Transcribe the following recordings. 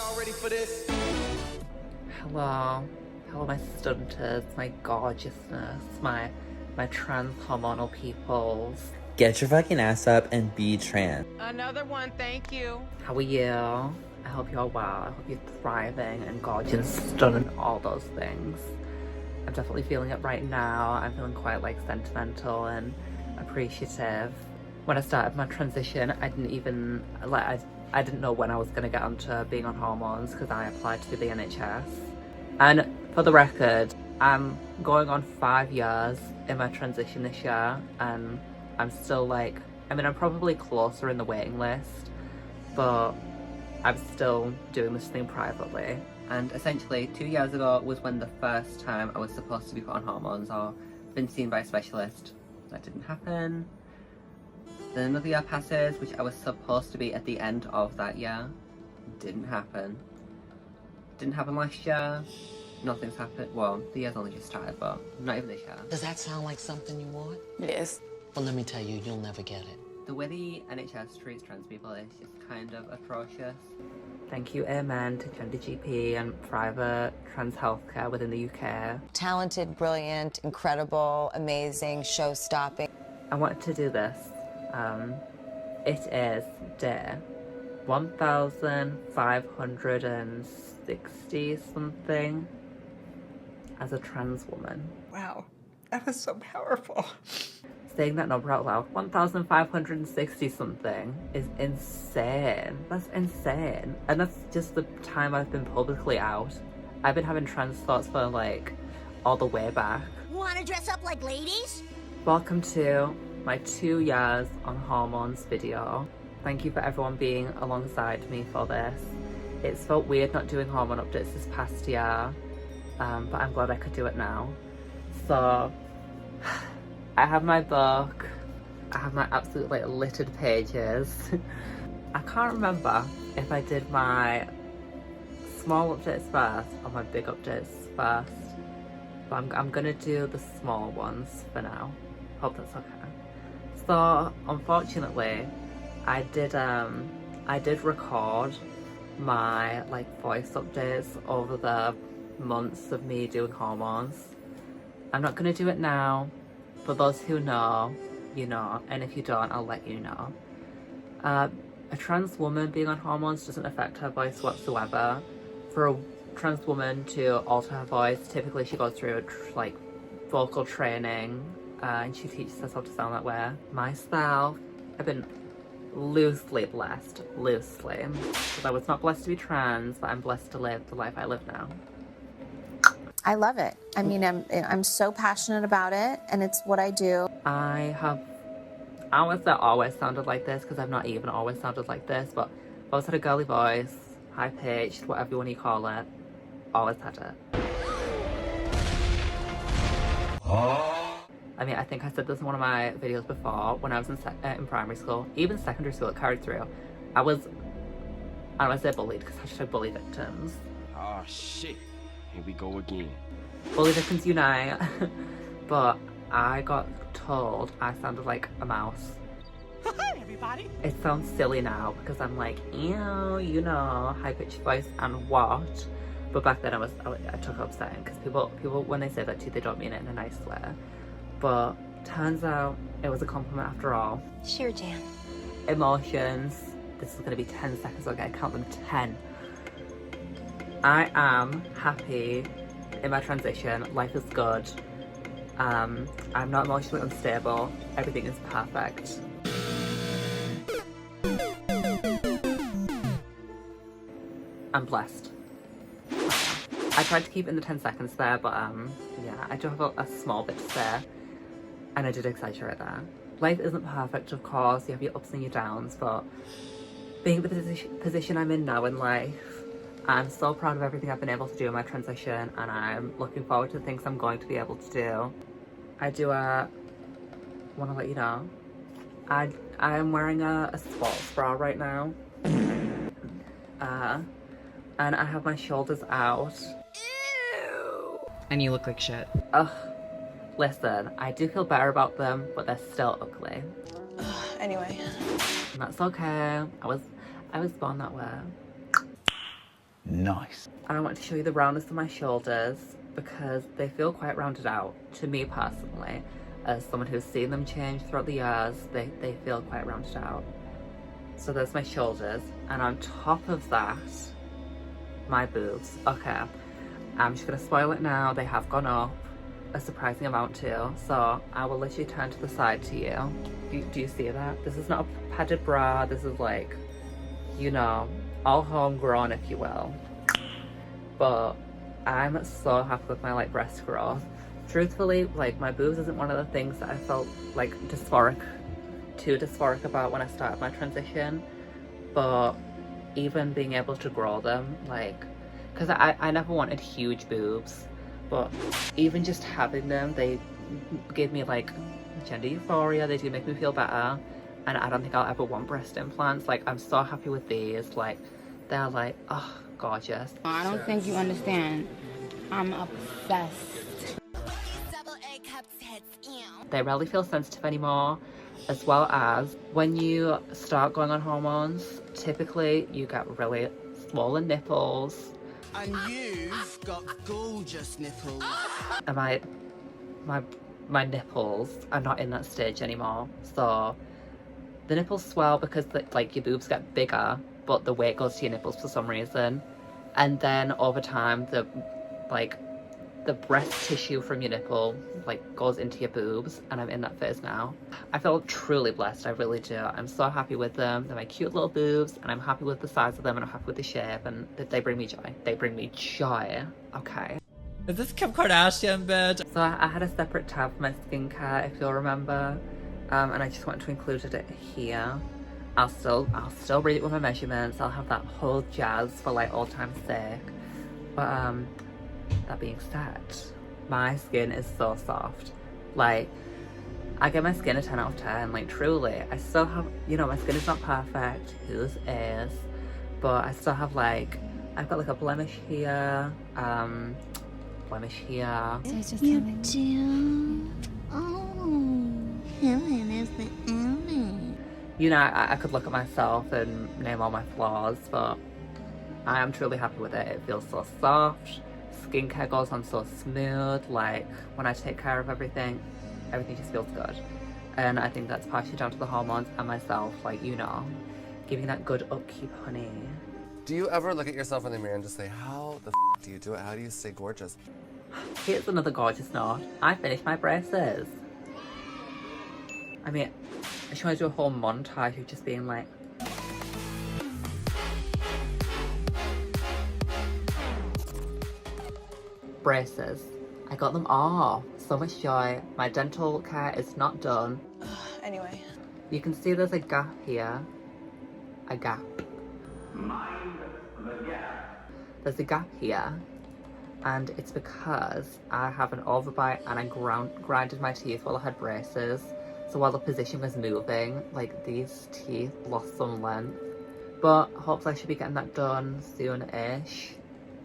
Y'all ready for this? Hello. Hello, my stunters, my gorgeousness, my trans hormonal peoples. Get your fucking ass up and be trans. Another one, thank you. How are you? I hope you're well. I hope you're thriving and gorgeous, stunning, all those things. I'm definitely feeling it right now. I'm feeling quite like sentimental and appreciative. When I started my transition, I didn't even I didn't know when I was gonna get onto being on hormones because I applied to the NHS. And for the record, I'm going on 5 years in my transition this year, and I'm still like, I mean, I'm probably closer in the waiting list, but I'm still doing this thing privately. And essentially 2 years ago was when the first time I was supposed to be put on hormones or been seen by a specialist. That didn't happen. Then another year passes, which I was supposed to be at the end of that year. Didn't happen. Didn't happen last year. Nothing's happened. Well, the year's only just started, but not even this year. Does that sound like something you want? Yes. Well, let me tell you, you'll never get it. The way the NHS treats trans people is just kind of atrocious. Thank you, amen, to Gender GP and private trans healthcare within the UK. Talented, brilliant, incredible, amazing, show-stopping. I wanted to do this. It is day 1560 something as a trans woman. Wow, that was so powerful. Saying that number out loud, 1560 something, is insane. That's insane. And that's just the time I've been publicly out. I've been having trans thoughts for like all the way back. Wanna dress up like ladies? Welcome to my 2 years on hormones video. Thank you for everyone being alongside me for this. It's felt weird not doing hormone updates this past year, but I'm glad I could do it now. So, I have my book, I have my absolutely like, littered pages. I can't remember if I did my small updates first or my big updates first, but I'm gonna do the small ones for now. Hope that's okay. So, unfortunately, I did record my like voice updates over the months of me doing hormones. I'm not gonna do it now. For those who know, you know, and if you don't, I'll let you know. A trans woman being on hormones doesn't affect her voice whatsoever. For a trans woman to alter her voice, typically she goes through like vocal training, and she teaches herself to sound that way. Myself, I've been loosely blessed, because I was not blessed to be trans, but I'm blessed to live the life I live now. I love it. I mean, I'm so passionate about it, and it's what I do. I always always sounded like this, because I've not even always sounded like this, but I've always had a girly voice, high-pitched, whatever you want to call it. Always had it. I mean, I think I said this in one of my videos before, when I was in primary school, even secondary school, it carried through. I don't want to say bullied, because hashtag bully victims. Oh shit, here we go again. Bully victims unite. But I got told I sounded like a mouse. Hi, everybody. It sounds silly now, because I'm like, ew, you know, high-pitched voice and what? But back then I took it upsetting, because people, when they say that to you, they don't mean it in a nice way. But turns out it was a compliment after all. Sure, Jan. Emotions. This is going to be 10 seconds, okay? Count them 10. I am happy in my transition. Life is good. I'm not emotionally unstable. Everything is perfect. I'm blessed. I tried to keep it in the 10 seconds there, but yeah, I do have a small bit to say. And I did exaggerate there. Life isn't perfect, of course. You have your ups and your downs, but being in the position I'm in now in life, I'm so proud of everything I've been able to do in my transition, and I'm looking forward to the things I'm going to be able to do. I do want to let you know, I am wearing a sports bra right now. And I have my shoulders out. Ew. And you look like shit. Ugh. Listen, I do feel better about them, but they're still ugly. Anyway. And that's okay. I was born that way. Nice. I want to show you the roundness of my shoulders because they feel quite rounded out to me personally. As someone who's seen them change throughout the years, they feel quite rounded out. So there's my shoulders, and on top of that, my boobs. Okay, I'm just gonna spoil it now. They have gone up a surprising amount too, so I will literally turn to the side to you. Do you see that? This is not a padded bra. This is like, you know, all homegrown, if you will. But I'm so happy with my like breast growth. Truthfully, like my boobs isn't one of the things that I felt like too dysphoric about when I started my transition, but even being able to grow them, like, because I never wanted huge boobs, but even just having them, they give me like gender euphoria. They do make me feel better, and I don't think I'll ever want breast implants. Like, I'm so happy with these. Like, they're like, oh, gorgeous. I don't think you understand. I'm obsessed. They rarely feel sensitive anymore, as well as when you start going on hormones, typically you get really swollen nipples. And you've got gorgeous nipples. And my nipples are not in that stage anymore. So the nipples swell because like your boobs get bigger, but the weight goes to your nipples for some reason. And then over time, the breast tissue from your nipple like goes into your boobs, and I'm in that phase now. I feel truly blessed, I really do. I'm so happy with them. They're my cute little boobs, and I'm happy with the size of them, and I'm happy with the shape, and they bring me joy. They bring me joy. Okay. Is this Kim Kardashian, bitch? So I had a separate tab for my skincare, if you'll remember, and I just wanted to include it here. I'll still read it with my measurements. I'll have that whole jazz for like old time's sake. But that being said, my skin is so soft. Like, I give my skin a 10 out of 10. Like, truly, I still have, you know, my skin is not perfect. Whose is? But I still have like, I've got like a blemish here, blemish here. You do? Oh, heaven is the enemy. You know, I could look at myself and name all my flaws, but I am truly happy with it. It feels so soft. Skincare goes on so smooth. Like, when I take care of everything just feels good. And I think that's partially down to the hormones and myself, like, you know, giving that good upkeep, honey. Do you ever look at yourself in the mirror and just say, how the do you do it? How do you stay gorgeous? Here's another gorgeous note. I finished my braces. I mean, I just want to do a whole montage of just being like, braces. I got them all. So much joy. My dental care is not done. Anyway. You can see there's a gap here. A gap. Mind the gap. There's a gap here. And it's because I have an overbite and I grinded my teeth while I had braces. So while the position was moving, like, these teeth lost some length. But hopefully I should be getting that done soon-ish.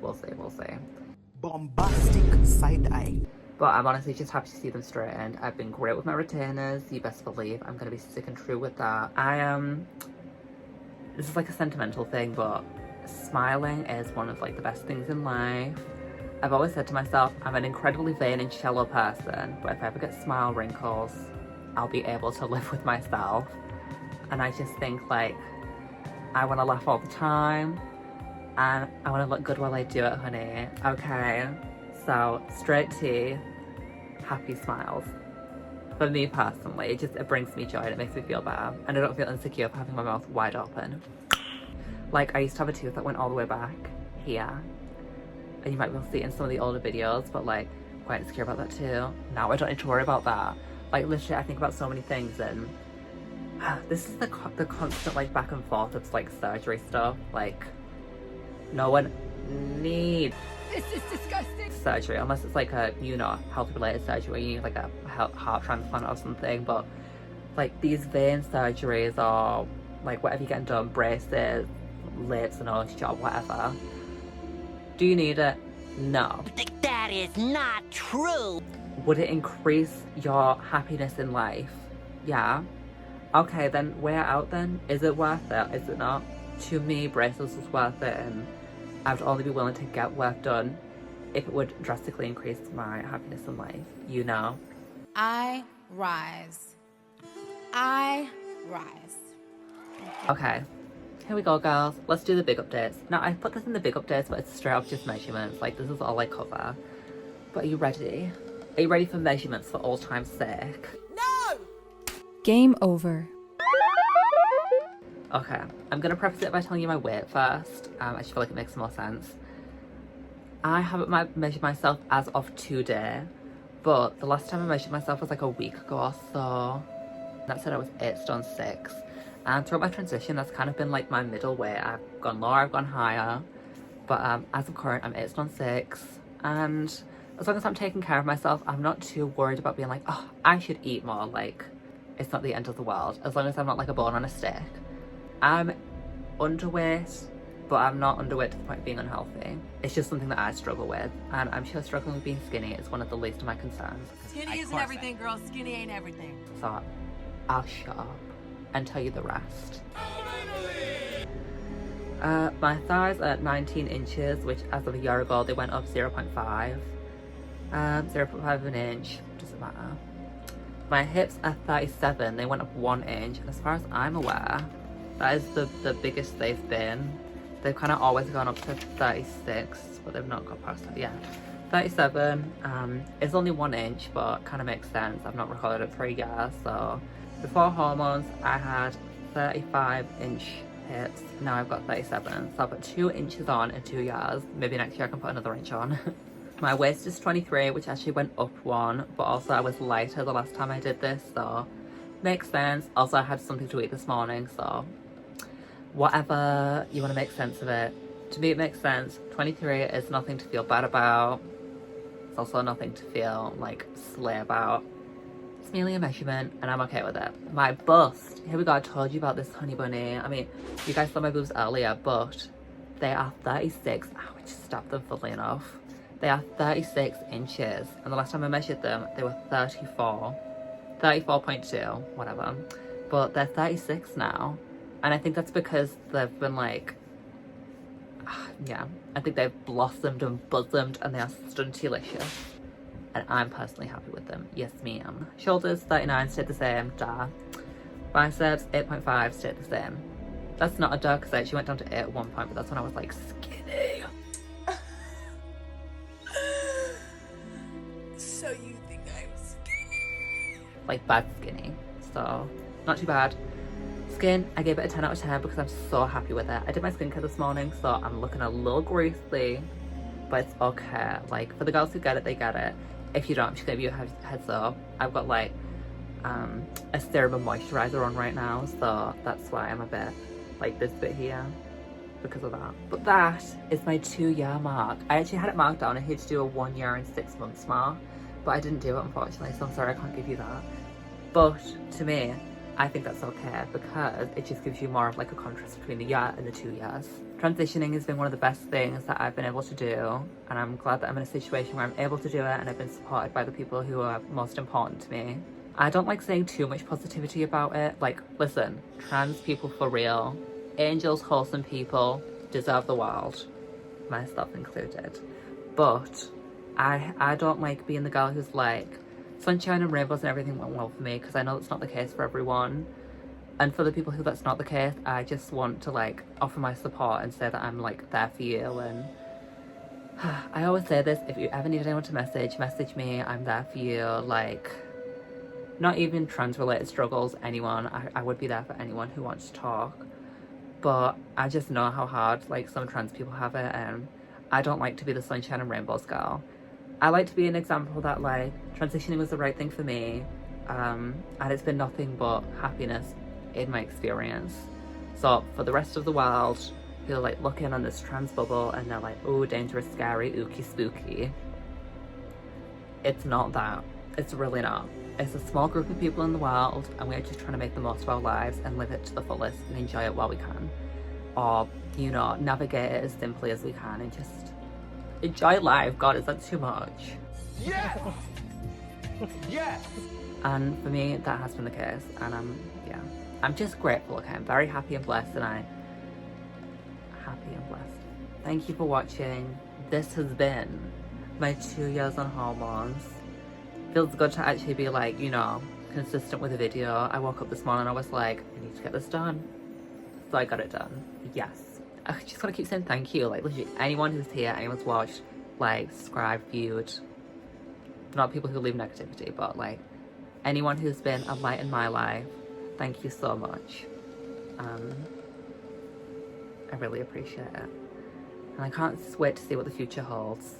We'll see, we'll see. Bombastic side eye. But I'm honestly just happy to see them straightened. I've been great with my retainers, you best believe. I'm gonna be sick and true with that. This is like a sentimental thing, but smiling is one of like the best things in life. I've always said to myself, I'm an incredibly vain and shallow person, but if I ever get smile wrinkles, I'll be able to live with myself. And I just think, like, I want to laugh all the time, and I want to look good while I do it, honey. Okay, so straight teeth, happy smiles. For me personally, it brings me joy and it makes me feel better, and I don't feel insecure for having my mouth wide open. Like, I used to have a tooth that went all the way back here, and you might be able to see it in some of the older videos, but like, quite insecure about that too. Now I don't need to worry about that. Like, literally, I think about so many things, and this is the constant like back and forth of like surgery stuff. Like, no one needs surgery unless it's like a, you know, health related surgery where you need like a heart transplant or something. But like these vein surgeries or like whatever you're getting done, braces, lips, nose job, whatever, do you need it? No. That is not true. Would it increase your happiness in life? Yeah. Okay, then weigh it out then. Is it worth it? Is it not? To me, braces was worth it, and I would only be willing to get work done if it would drastically increase my happiness in life, you know. I rise. I rise. Okay, here we go, girls. Let's do the big updates. Now, I put this in the big updates, but it's straight up just measurements. Like, this is all I cover. But are you ready? Are you ready for measurements for all time's sake? No! Game over. Okay, I'm gonna preface it by telling you my weight first. I just feel like it makes more sense. I haven't measured myself as of today, but the last time I measured myself was like a week ago or so. That said I was 8 stone 6. And throughout my transition, that's kind of been like my middle weight. I've gone lower, I've gone higher. But as of current, I'm 8 stone 6. And as long as I'm taking care of myself, I'm not too worried about being like, oh, I should eat more. Like, it's not the end of the world. As long as I'm not like a bone on a stick. I'm underweight, but I'm not underweight to the point of being unhealthy. It's just something that I struggle with. And I'm sure struggling with being skinny is one of the least of my concerns. Skinny isn't everything, girl. Skinny ain't everything. So I'll shut up and tell you the rest. My thighs are 19 inches, which as of a year ago, they went up 0.5. 0.5 of an inch, doesn't matter. My hips are 37, they went up 1 inch. And as far as I'm aware, that is the biggest they've been. They've kind of always gone up to 36, but they've not got past that. Yeah, 37. It's only 1 inch, but kind of makes sense. I've not recorded it for a year. So before hormones, I had 35-inch hips. Now I've got 37. So I've got 2 inches on in 2 years. Maybe next year I can put another inch on. My waist is 23, which actually went up 1, but also I was lighter the last time I did this, so makes sense. Also, I had something to eat this morning, so whatever you want to make sense of it. To me, it makes sense. 23 is nothing to feel bad about. It's also nothing to feel like slay about. It's merely a measurement, and I'm okay with it. My bust. Here we go. I told you about this honey bunny. I mean, you guys saw my boobs earlier, but they are 36. Ow, I just stabbed them funnily enough. They are 36 inches, and the last time I measured them, they were 34. 34.2, whatever. But they're 36 now. And I think that's because they've been like, yeah, I think they've blossomed and bosomed and they are stuntylicious. And I'm personally happy with them. Yes, ma'am. Shoulders, 39, stayed the same, duh. Biceps, 8.5, stayed the same. That's not a duh, because I actually went down to 8 at one point, but that's when I was like skinny. So you think I'm skinny? Like bad skinny. So, not too bad. Skin, I gave it a 10 out of 10 because I'm so happy with it. I did my skincare this morning, so I'm looking a little greasy, but it's okay. Like, for the girls who get it, they get it. If you don't, I'm just gonna give you a heads up. I've got like a serum and moisturizer on right now, so that's why I'm a bit like this bit here because of that. But that is my 2-year mark. I actually had it marked down. I had to do a 1 year and 6 months mark, but I didn't do it, unfortunately, so I'm sorry I can't give you that. But to me, I think that's okay because it just gives you more of like a contrast between the year and the 2 years. Transitioning has been one of the best things that I've been able to do, and I'm glad that I'm in a situation where I'm able to do it and I've been supported by the people who are most important to me. I don't like saying too much positivity about it. Like, listen, trans people for real, angels, wholesome people, deserve the world, myself included. But I don't like being the girl who's like, sunshine and rainbows and everything went well for me, because I know that's not the case for everyone. And for the people who that's not the case, I just want to like offer my support and say that I'm like there for you. And I always say this, if you ever need anyone to message me, I'm there for you. Like, not even trans related struggles, anyone, I would be there for anyone who wants to talk. But I just know how hard like some trans people have it, and I don't like to be the sunshine and rainbows girl. I like to be an example that like transitioning was the right thing for me, and it's been nothing but happiness in my experience. So for the rest of the world who are like looking on this trans bubble and they're like, oh, dangerous, scary, ooky, spooky, it's not that. It's really not. It's a small group of people in the world, and we're just trying to make the most of our lives and live it to the fullest and enjoy it while we can, or, you know, navigate it as simply as we can and just enjoy life. God, is that too much? Yes! Yes! And for me, that has been the case, and I'm just grateful. Okay, I'm very happy and blessed, and I happy and blessed. Thank you for watching. This has been my 2 years on hormones. Feels good to actually be like, you know, consistent with a video. I woke up this morning and I was like, I need to get this done. So I got it done. Yes. I just gotta keep saying thank you. Like, literally, anyone who's here, anyone's watched, like, subscribed, viewed. Not people who leave negativity, but like, anyone who's been a light in my life, thank you so much. I really appreciate it. And I can't wait to see what the future holds.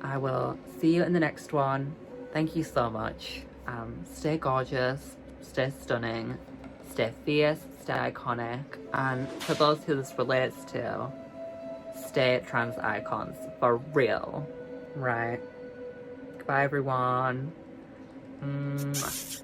I will see you in the next one. Thank you so much. Stay gorgeous, stay stunning, stay fierce, stay iconic, and for those who this relates to, stay trans icons for real, right? Goodbye everyone. Mwah.